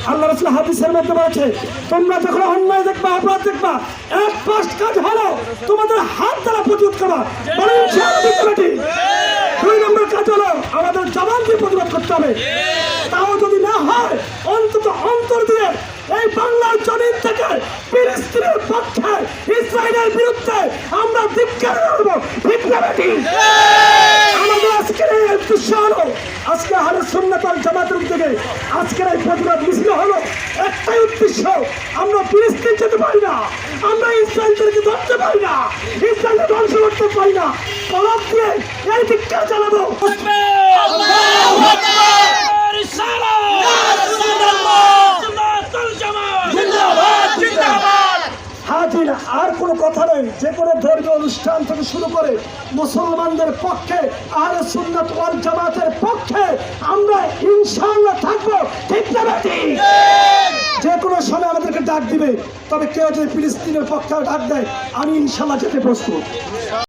আল্লাহ রাসূল হাদিসের মধ্যে বলেছে, তোমরা যখন অন্যায় দেখবা, অপরাধ দেখবা, এক ফার্স্ট কাজ হলো তোমাদের হাত দ্বারা প্রতিরোধ করা। বলেন ইনশাআল্লাহ। 2 নম্বর কাজ হলো আমাদের জবান দিয়ে প্রতিরোধ করতে হবে। তাও যদি না হয়, অন্তত অন্তর দিয়ে এই বাংলার জমিন থেকে ফিলিস্তিনের পক্ষে, ইসরায়েলের বিরুদ্ধে আমরা ধিক্কার করব। ঠিক না বেঠিক? আমাদের আজকের এই উদ্দেশ্য হলো, আজকে আহলে সুন্নাত ওয়াল জামাতের উদ্যোগে আজকের এই প্রতিবাদ মিছিল হলো একটাই উদ্দেশ্য, আমরা ফিলিস্তিন যেতে পারি না, আমরা ইসরায়েলকে ধরতে পারি না, ইসরায়েলকে ধ্বংস করতে পারি না। কলম দিয়ে এই ধিক্কার চালাবো। আর কোনো কথা নেই, যে কোনো ধর্মীয় অনুষ্ঠান থেকে শুরু করে মুসলমানদের পক্ষে, আহলে সুন্নাত ওয়াল জামাতের পক্ষে আমরা ইনশাআল্লাহ থাকবো। ঠিক না বেঠিক? যে কোনো সময় আমাদেরকে ডাক দিবে, তবে কেউ যদি ফিলিস্তিনের পক্ষে ডাক দেয়, আমি ইনশাআল্লাহ যেতে প্রস্তুত।